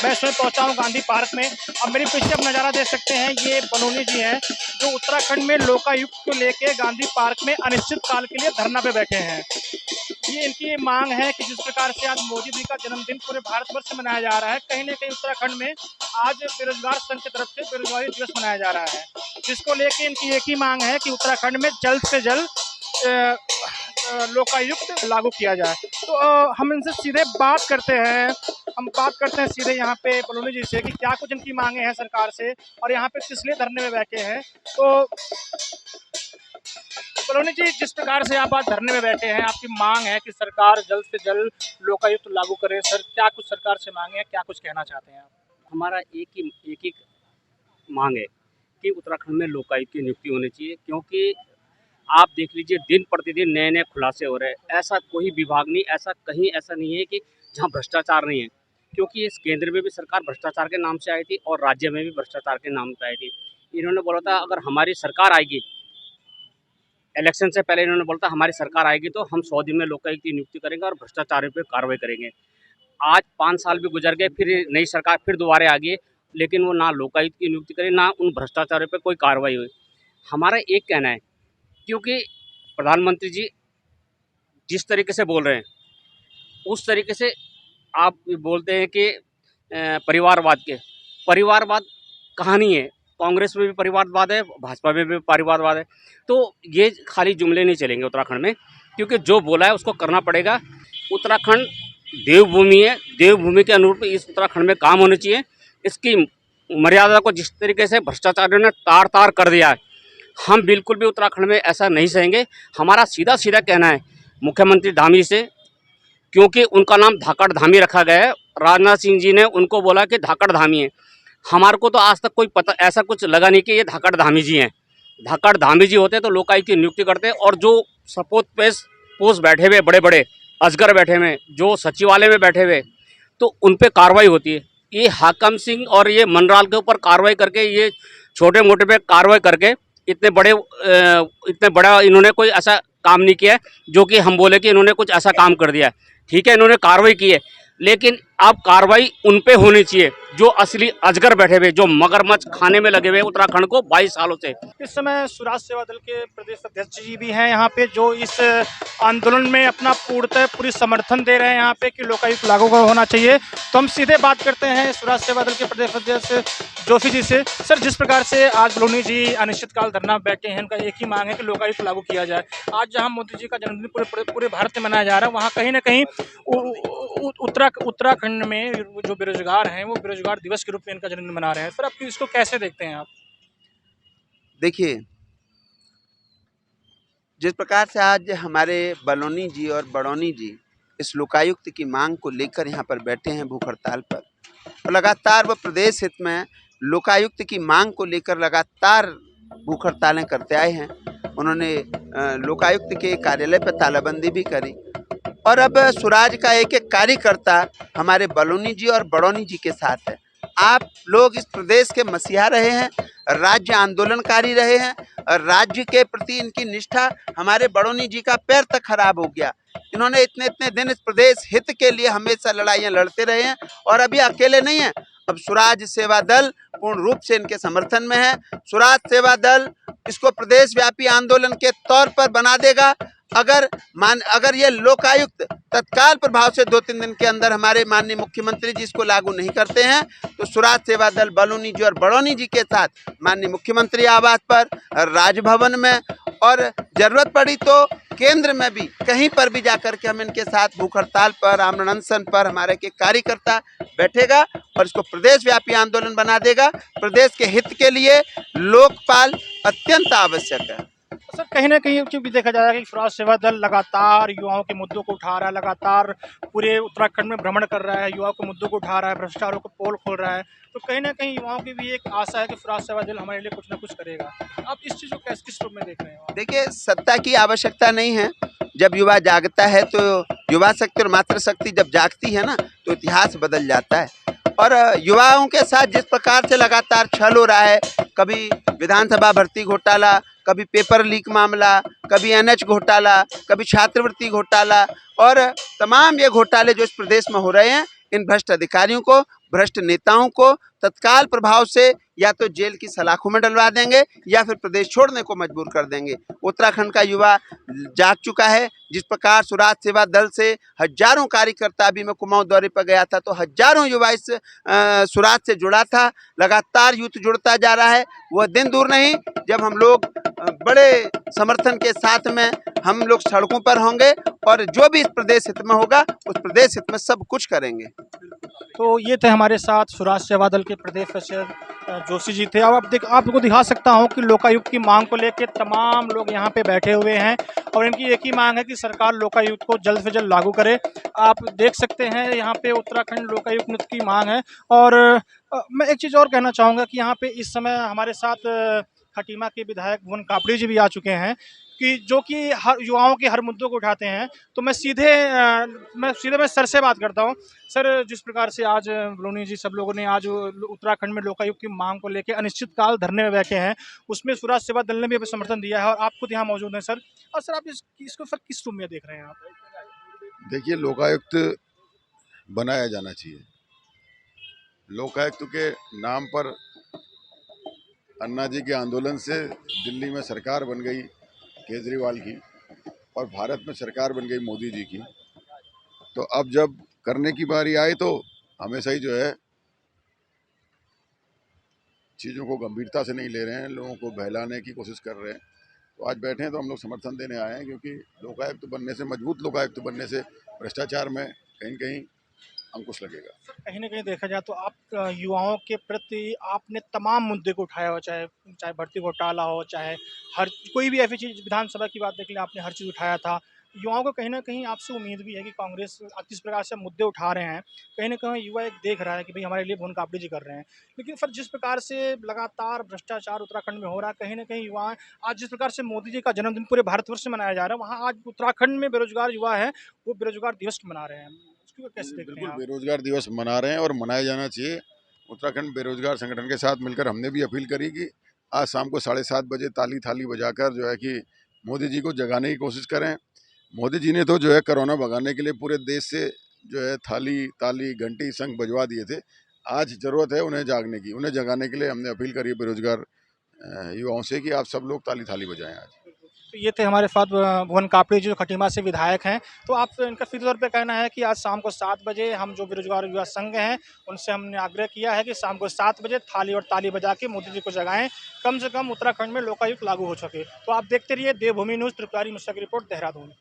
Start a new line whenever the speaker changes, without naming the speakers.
मैं इसमें पहुंचा हूं गांधी पार्क में। अब मेरे पीछे आप नज़ारा देख सकते हैं, ये बलूनी जी हैं जो उत्तराखंड में लोकायुक्त को लेके गांधी पार्क में अनिश्चित काल के लिए धरना पे बैठे हैं। ये इनकी मांग है कि जिस प्रकार से आज मोदी जी का जन्मदिन पूरे भारतवर्ष में मनाया जा रहा है, कहीं ना कहीं उत्तराखंड में आज बेरोजगार संघ की तरफ से बेरोजगारी दिवस मनाया जा रहा है, जिसको लेके इनकी एक ही मांग है कि उत्तराखंड में जल्द से जल्द लोकायुक्त लागू किया जाए। तो हम इनसे सीधे बात करते हैं, सीधे यहाँ पे बलूनी जी से कि क्या कुछ इनकी मांगे हैं सरकार से और यहाँ पे किस लिए धरने में बैठे हैं। तो बलूनी जी, जिस प्रकार से आप आज धरने में बैठे हैं, आपकी मांग है कि सरकार जल्द से जल्द लोकायुक्त लागू करे। सर, क्या कुछ सरकार से मांगे हैं, क्या कुछ कहना चाहते हैं आप?
हमारा एक ही मांग है कि उत्तराखंड में लोकायुक्त की नियुक्ति होनी चाहिए, क्योंकि आप देख लीजिए दिन प्रतिदिन नए नए खुलासे हो रहे हैं। ऐसा कोई विभाग नहीं, ऐसा नहीं है कि जहां भ्रष्टाचार नहीं है, क्योंकि इस केंद्र में भी सरकार भ्रष्टाचार के नाम से आई थी और राज्य में भी भ्रष्टाचार के नाम से आई थी। इन्होंने बोला था अगर हमारी सरकार आएगी, इलेक्शन से पहले इन्होंने बोला था हमारी सरकार आएगी तो हम 100 दिन में लोकायुक्त की नियुक्ति करेंगे और भ्रष्टाचारियों पर कार्रवाई करेंगे। आज 5 साल भी गुजर गए, फिर नई सरकार फिर दोबारा आ गई, लेकिन वो ना लोकायुक्त की नियुक्ति करे, ना उन भ्रष्टाचारियों पर कोई कार्रवाई हुई। हमारा एक कहना है, क्योंकि प्रधानमंत्री जी जिस तरीके से बोल रहे हैं उस तरीके से आप बोलते हैं कि परिवारवाद कहानी है। कांग्रेस में भी परिवारवाद है, भाजपा में भी परिवारवाद है। तो ये खाली जुमले नहीं चलेंगे उत्तराखंड में, क्योंकि जो बोला है उसको करना पड़ेगा। उत्तराखंड देवभूमि है, देवभूमि के अनुरूप इस उत्तराखंड में काम होने चाहिए। इसकी मर्यादा को जिस तरीके से भ्रष्टाचारियों ने तार तार कर दिया है, हम बिल्कुल भी उत्तराखंड में ऐसा नहीं सहेंगे। हमारा सीधा सीधा कहना है मुख्यमंत्री धामी से, क्योंकि उनका नाम धाकड़ धामी रखा गया है। राजनाथ सिंह जी ने उनको बोला कि धाकड़ धामी है। हमारे को तो आज तक कोई पता ऐसा कुछ लगा नहीं कि ये धाकड़ धामी जी हैं। धाकड़ धामी जी होते तो लोकायुक्त की नियुक्ति करते, और जो सपोत पोस्ट बैठे हुए बड़े बड़े अजगर बैठे हुए, जो सचिवालय में बैठे हुए, तो उन पर कार्रवाई होती है। ये हाकम सिंह और ये मनराल के ऊपर कार्रवाई करके, ये छोटे मोटे पे कार्रवाई करके इतने बड़ा इन्होंने कोई ऐसा काम नहीं किया है जो कि हम बोले कि इन्होंने कुछ ऐसा काम कर दिया है। ठीक है, इन्होंने कार्रवाई की है, लेकिन अब कार्रवाई उन पे होनी चाहिए जो असली अजगर बैठे हुए, जो मगरमच्छ खाने में लगे हुए उत्तराखंड को 22 सालों से।
इस समय स्वराज सेवा दल के प्रदेश अध्यक्ष जी भी हैं यहाँ पे, जो इस आंदोलन में अपना पूरी समर्थन दे रहे हैं यहाँ पे कि लोकायुक्त लागू होना चाहिए। तो हम सीधे बात करते हैं स्वराज सेवा दल के प्रदेश अध्यक्ष जोशी जी से। सर, जिस प्रकार से आज बलूनी जी अनिश्चितकाल धरना बैठे हैं, उनका एक ही मांग है कि लोकायुक्त लागू किया जाए। आज जहाँ मोदी जी का जन्मदिन पूरे भारत में मनाया जा रहा है, वहाँ कहीं ना कहीं उत्तराखंड में जो बेरोजगार हैं वो बेरोजगार दिवस के रूप में इनका जन्मदिन मना रहे हैं। सर, आप इसको कैसे देखते हैं आप?
देखिए, जिस प्रकार से आज हमारे बलूनी जी और बड़ौनी जी इस लोकायुक्त की मांग को लेकर यहाँ पर बैठे हैं भूख हड़ताल पर, और लगातार वो प्रदेश हित में लोकायुक्त की मांग को लेकर लगातार भूख हड़तालें करते आए हैं। उन्होंने लोकायुक्त के कार्यालय पर तालाबंदी भी करी, और अब स्वराज का एक एक कार्यकर्ता हमारे बलूनी जी और बड़ौनी जी के साथ है। आप लोग इस प्रदेश के मसीहा रहे हैं, राज्य आंदोलनकारी रहे हैं, और राज्य के प्रति इनकी निष्ठा, हमारे बड़ौनी जी का पैर तक खराब हो गया। इन्होंने इतने दिन इस प्रदेश हित के लिए हमेशा लड़ाइयाँ लड़ते रहे हैं, और अभी अकेले नहीं हैं। अब स्वराज सेवा दल पूर्ण रूप से इनके समर्थन में है। स्वराज सेवा दल इसको प्रदेश व्यापी आंदोलन के तौर पर बना देगा। अगर ये लोकायुक्त तत्काल प्रभाव से 2-3 दिन के अंदर हमारे माननीय मुख्यमंत्री जी इसको लागू नहीं करते हैं, तो स्वराज सेवा दल बलूनी जी और बड़ौनी जी के साथ माननीय मुख्यमंत्री आवास पर, राजभवन में, और जरूरत पड़ी तो केंद्र में भी कहीं पर भी जाकर के हम इनके साथ भूख हड़ताल पर, आमरण अनशन पर हमारे के कार्यकर्ता बैठेगा और इसको प्रदेश व्यापी आंदोलन बना देगा। प्रदेश के हित के लिए लोकपाल अत्यंत आवश्यक है।
सर, कहीं ना कहीं भी देखा जा रहा है कि स्वराज सेवा दल लगातार युवाओं के मुद्दों को उठा रहा है, लगातार पूरे उत्तराखंड में भ्रमण कर रहा है, युवाओं के मुद्दों को उठा रहा है, भ्रष्टाचारों को पोल खोल रहा है। तो कहीं ना कहीं युवाओं की भी एक आशा है कि स्वराज सेवा दल हमारे लिए कुछ ना कुछ करेगा। आप इस चीज़ को किस रूप में देख रहे हैं?
देखिए, सत्ता की आवश्यकता नहीं है। जब युवा जागता है तो युवा शक्ति और मातृशक्ति जब जागती है ना, तो इतिहास बदल जाता है। और युवाओं के साथ जिस प्रकार से लगातार छल हो रहा है, कभी विधानसभा भर्ती घोटाला, कभी पेपर लीक मामला, कभी NH घोटाला, कभी छात्रवृत्ति घोटाला, और तमाम ये घोटाले जो इस प्रदेश में हो रहे हैं, इन भ्रष्ट अधिकारियों को भ्रष्ट नेताओं को तत्काल प्रभाव से या तो जेल की सलाखों में डलवा देंगे या फिर प्रदेश छोड़ने को मजबूर कर देंगे। उत्तराखंड का युवा जाग चुका है। जिस प्रकार स्वराज सेवा दल से हजारों कार्यकर्ता, अभी मैं कुमाऊं दौरे पर गया था तो हजारों युवा इस स्वराज से जुड़ा था। लगातार यूथ जुड़ता जा रहा है। वह दिन दूर नहीं जब हम लोग बड़े समर्थन के साथ में हम लोग सड़कों पर होंगे और जो भी इस प्रदेश हित में होगा उस प्रदेश हित में सब कुछ करेंगे।
तो ये थे हमारे साथ स्वराज सेवा दल के प्रदेश अध्यक्ष जोशी जी थे। अब आपको दिखा सकता हूँ कि लोकायुक्त की मांग को लेकर तमाम लोग यहाँ पे बैठे हुए हैं और इनकी एक ही मांग है कि सरकार लोकायुक्त को जल्द से जल्द लागू करे। आप देख सकते हैं यहाँ पे उत्तराखंड लोकायुक्त की मांग है। और मैं एक चीज़ और कहना चाहूँगा कि यहाँ पे इस समय हमारे साथ खटीमा के विधायक भुवन कापड़ी जी भी आ चुके हैं कि जो कि हर युवाओं के हर मुद्दों को उठाते हैं। तो मैं सीधे सर से बात करता हूं। सर, जिस प्रकार से आज बलूनी जी सब लोगों ने आज उत्तराखंड में लोकायुक्त की मांग को लेकर अनिश्चितकाल धरने में बैठे हैं, उसमें स्वराज सेवा दल ने भी समर्थन दिया है और आप खुद यहाँ मौजूद हैं सर। और सर, आप इसको सर किस रूप में देख रहे हैं आप?
देखिए, लोकायुक्त बनाया जाना चाहिए। लोकायुक्त के नाम पर अन्ना जी के आंदोलन से दिल्ली में सरकार बन गई केजरीवाल की और भारत में सरकार बन गई मोदी जी की। तो अब जब करने की बारी आई तो हमेशा ही जो है चीज़ों को गंभीरता से नहीं ले रहे हैं, लोगों को बहलाने की कोशिश कर रहे हैं। तो आज बैठे हैं तो हम लोग समर्थन देने आए हैं, क्योंकि लोकायुक्त बनने से, मजबूत लोकायुक्त बनने से भ्रष्टाचार में कहीं न कहीं अंकुश लगेगा।
कहीं ना कहीं देखा जाए तो आप युवाओं के प्रति आपने तमाम मुद्दे को उठाया हो, चाहे भर्ती घोटाला हो, चाहे हर कोई भी ऐसी चीज़, विधानसभा की बात देख लें, आपने हर चीज़ उठाया था। युवाओं को कहीं ना कहीं आपसे उम्मीद भी है कि कांग्रेस आप जिस प्रकार से मुद्दे उठा रहे हैं, कहीं ना कहीं युवा एक देख रहा है कि भाई हमारे लिए भुवन कापड़ी जी कर रहे हैं। लेकिन फिर जिस प्रकार से लगातार भ्रष्टाचार उत्तराखंड में हो रहा है, कहीं ना कहीं युवा आज जिस प्रकार से मोदी जी का जन्मदिन पूरे भारतवर्ष में मनाया जा रहा है, वहाँ आज उत्तराखंड में बेरोजगार युवा है, वो बेरोजगार दिवस मना रहे हैं। उसको कैसे देखते हैं
बिल्कुल
आप?
बेरोजगार दिवस मना रहे हैं और मनाया जाना चाहिए। उत्तराखंड बेरोजगार संगठन के साथ मिलकर हमने भी अपील करी कि आज शाम को 7:30 बजे ताली थाली बजाकर जो है कि मोदी जी को जगाने की कोशिश करें। मोदी जी ने तो जो है कोरोना भगाने के लिए पूरे देश से जो है थाली ताली घंटी शंख बजवा दिए थे। आज ज़रूरत है उन्हें जागने की, उन्हें जगाने के लिए हमने अपील करी है बेरोजगार युवाओं से कि आप सब लोग ताली थाली बजाएं आज।
तो ये थे हमारे साथ भुवन कापड़ी जी, जो खटीमा से विधायक हैं। तो आप इनका सीधे तौर पे कहना है कि आज शाम को 7 बजे हम जो बेरोजगार युवा संघ हैं, उनसे हमने आग्रह किया है कि शाम को 7 बजे थाली और ताली बजा के मोदी जी को जगाएं, कम से कम उत्तराखंड में लोकायुक्त लागू हो सके। तो आप देखते रहिए देवभूमि न्यूज़। त्रिपुरारी मिश्रा की रिपोर्ट, देहरादून।